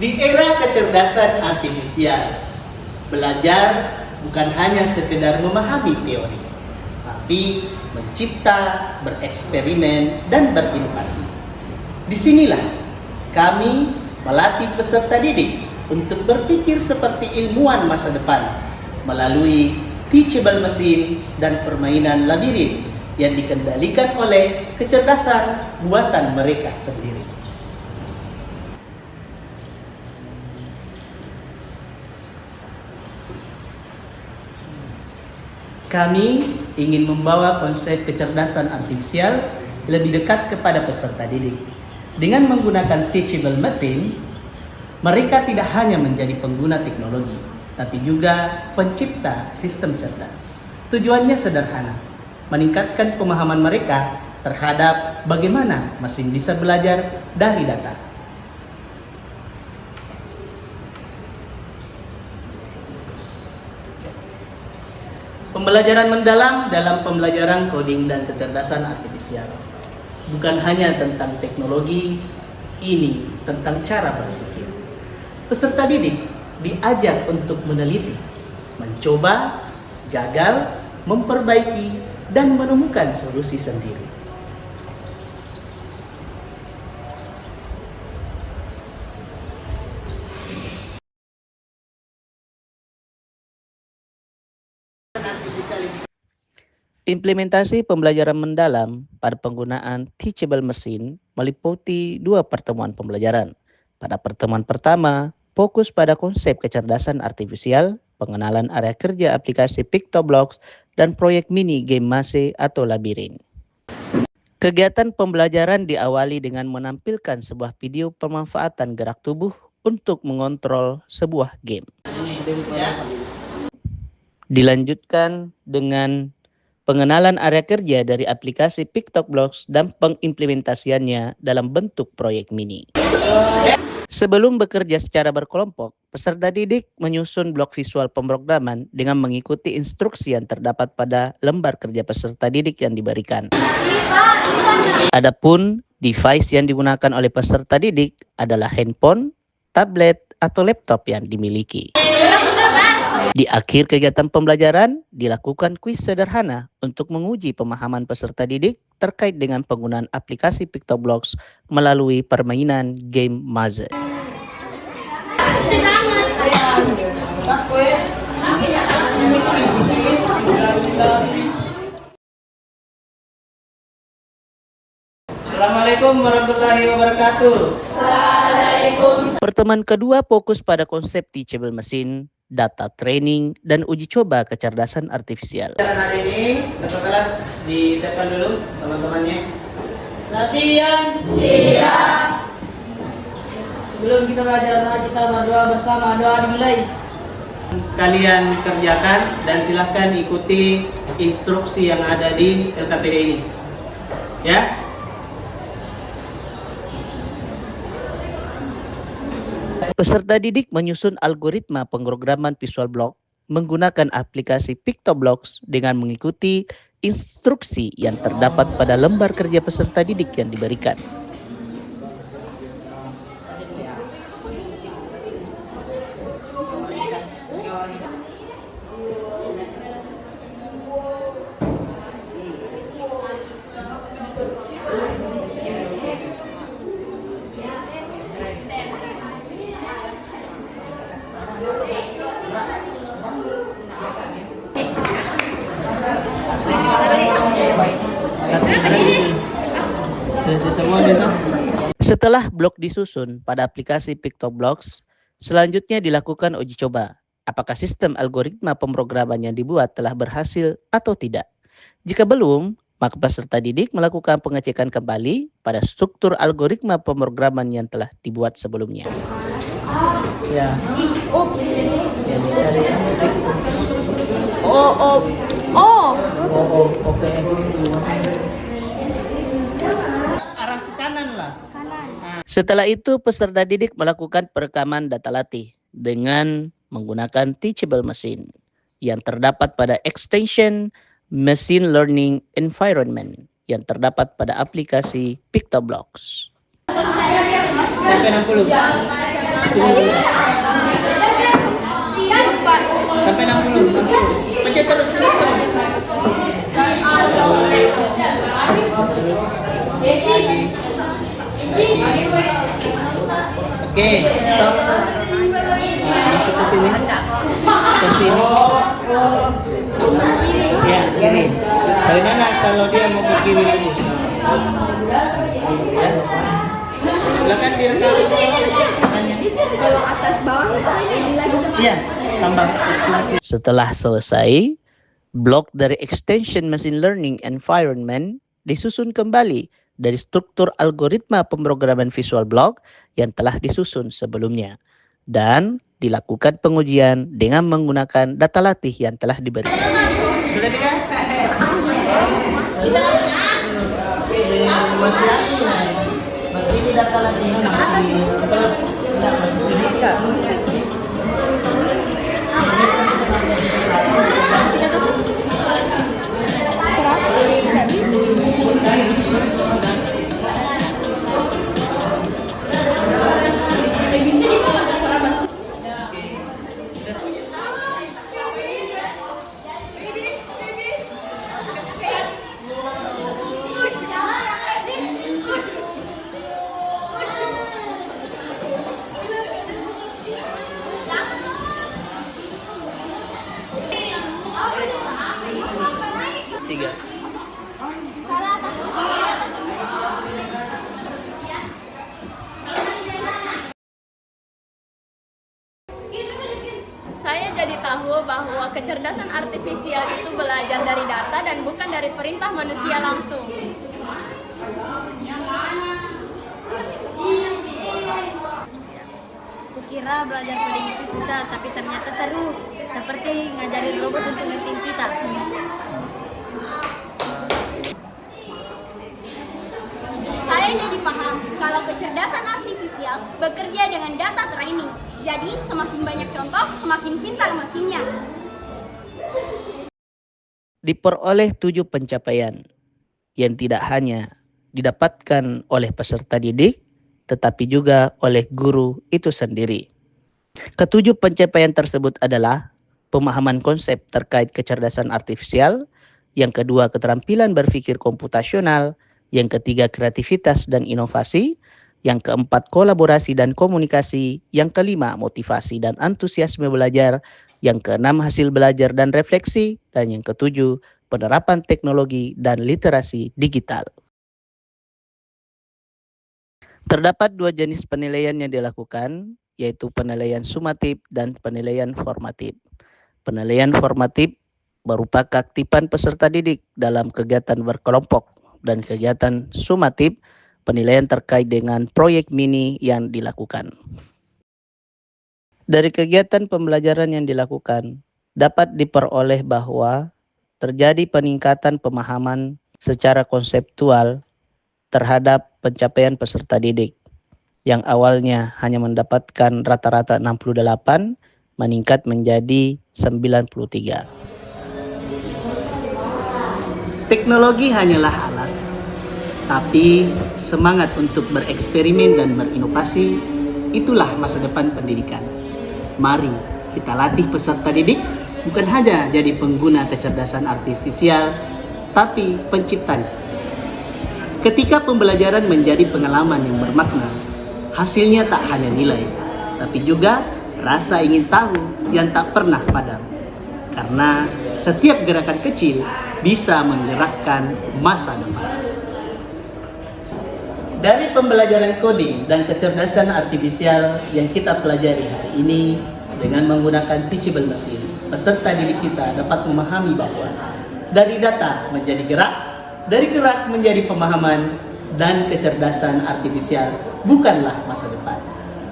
Di era kecerdasan artifisial, belajar bukan hanya sekedar memahami teori, tapi mencipta, bereksperimen, dan berinovasi. Disinilah kami melatih peserta didik untuk berpikir seperti ilmuwan masa depan melalui teachable machine dan permainan labirin yang dikendalikan oleh kecerdasan buatan mereka sendiri. Kami ingin membawa konsep kecerdasan artifisial lebih dekat kepada peserta didik. Dengan menggunakan teachable machine, mereka tidak hanya menjadi pengguna teknologi, tapi juga pencipta sistem cerdas. Tujuannya sederhana, meningkatkan pemahaman mereka terhadap bagaimana mesin bisa belajar dari data. Pembelajaran mendalam dalam pembelajaran coding dan kecerdasan artifisial bukan hanya tentang teknologi, ini tentang cara berpikir. Peserta didik diajak untuk meneliti, mencoba, gagal, memperbaiki, dan menemukan solusi sendiri. Implementasi pembelajaran mendalam pada penggunaan teachable machine meliputi 2 pertemuan pembelajaran. Pada pertemuan pertama, fokus pada konsep kecerdasan artifisial, pengenalan area kerja aplikasi PictoBlox, dan proyek mini game Mase atau labirin. Kegiatan pembelajaran diawali dengan menampilkan sebuah video pemanfaatan gerak tubuh untuk mengontrol sebuah game. Dilanjutkan dengan pengenalan area kerja dari aplikasi PictoBlox dan pengimplementasiannya dalam bentuk proyek mini. Sebelum bekerja secara berkelompok, peserta didik menyusun blok visual pemrograman dengan mengikuti instruksi yang terdapat pada lembar kerja peserta didik yang diberikan. Adapun device yang digunakan oleh peserta didik adalah handphone, tablet, atau laptop yang dimiliki. Di akhir kegiatan pembelajaran, dilakukan kuis sederhana untuk menguji pemahaman peserta didik terkait dengan penggunaan aplikasi PictoBlox melalui permainan game Mase. Assalamualaikum warahmatullahi wabarakatuh. Pertemuan kedua fokus pada konsep teachable machine, data training, dan uji coba kecerdasan artifisial. Hari ini Ketua kelas disiapkan dulu teman-temannya. Latihan siap. Sebelum kita belajar, mari kita berdoa bersama. Doa dimulai. Kalian kerjakan dan silahkan ikuti instruksi yang ada di LKPD ini. Ya. Peserta didik menyusun algoritma pemrograman visual block menggunakan aplikasi PictoBlox dengan mengikuti instruksi yang terdapat pada lembar kerja peserta didik yang diberikan. Setelah blok disusun pada aplikasi PictoBlox, selanjutnya dilakukan uji coba. Apakah sistem algoritma pemrograman yang dibuat telah berhasil atau tidak? Jika belum, maka peserta didik melakukan pengecekan kembali pada struktur algoritma pemrograman yang telah dibuat sebelumnya. Ya. Arah ke kanan lah. Setelah itu, peserta didik melakukan perekaman data latih dengan menggunakan teachable machine yang terdapat pada extension Machine Learning Environment yang terdapat pada aplikasi PictoBlox. Sampai 60. Sampai 60. Pencet terus. Oke, stop. Nah, masuk ke sini. Continue. Ya, kiri. Bagaimana kalau dia mau ke kiri lagi? Ya. Silakan direkam. Kalau atas bawah ini lagi. Iya, tambah kelas. Setelah selesai, blok dari Extension Machine Learning Environment disusun kembali dari struktur algoritma pemrograman Visual Block yang telah disusun sebelumnya dan dilakukan pengujian dengan menggunakan data latih yang telah diberikan. Sudah kan? Masih lagi. Berarti ini data lagi masih Tiga. Saya jadi tahu bahwa kecerdasan artifisial itu belajar dari data dan bukan dari perintah manusia langsung. Kukira belajar coding itu susah, tapi ternyata seru. Seperti ngajarin robot untuk ngertiin kita. Saya jadi paham kalau kecerdasan artifisial bekerja dengan data training. Jadi semakin banyak contoh, semakin pintar mesinnya. Diperoleh 7 pencapaian yang tidak hanya didapatkan oleh peserta didik, tetapi juga oleh guru itu sendiri. Ketujuh pencapaian tersebut adalah pemahaman konsep terkait kecerdasan artifisial, yang kedua keterampilan berpikir komputasional, yang ketiga kreativitas dan inovasi, yang keempat kolaborasi dan komunikasi, yang kelima motivasi dan antusiasme belajar, yang keenam hasil belajar dan refleksi, dan yang ketujuh penerapan teknologi dan literasi digital. Terdapat 2 jenis penilaian yang dilakukan, yaitu penilaian sumatif dan penilaian formatif. Penilaian formatif berupa keaktifan peserta didik dalam kegiatan berkelompok, dan kegiatan sumatif penilaian terkait dengan proyek mini yang dilakukan. Dari kegiatan pembelajaran yang dilakukan, dapat diperoleh bahwa terjadi peningkatan pemahaman secara konseptual terhadap pencapaian peserta didik, yang awalnya hanya mendapatkan rata-rata 68, meningkat menjadi 93. Teknologi hanyalah alat, tapi semangat untuk bereksperimen dan berinovasi, itulah masa depan pendidikan. Mari kita latih peserta didik bukan hanya jadi pengguna kecerdasan artifisial, tapi penciptanya. Ketika pembelajaran menjadi pengalaman yang bermakna, hasilnya tak hanya nilai, tapi juga rasa ingin tahu yang tak pernah padam. Karena setiap gerakan kecil bisa menggerakkan masa depan. Dari pembelajaran coding dan kecerdasan artifisial yang kita pelajari hari ini dengan menggunakan teachable machine, peserta didik kita dapat memahami bahwa dari data menjadi gerak, dari gerak menjadi pemahaman, dan kecerdasan artifisial bukanlah masa depan.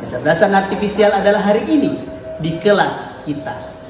Kecerdasan artifisial adalah hari ini di kelas kita.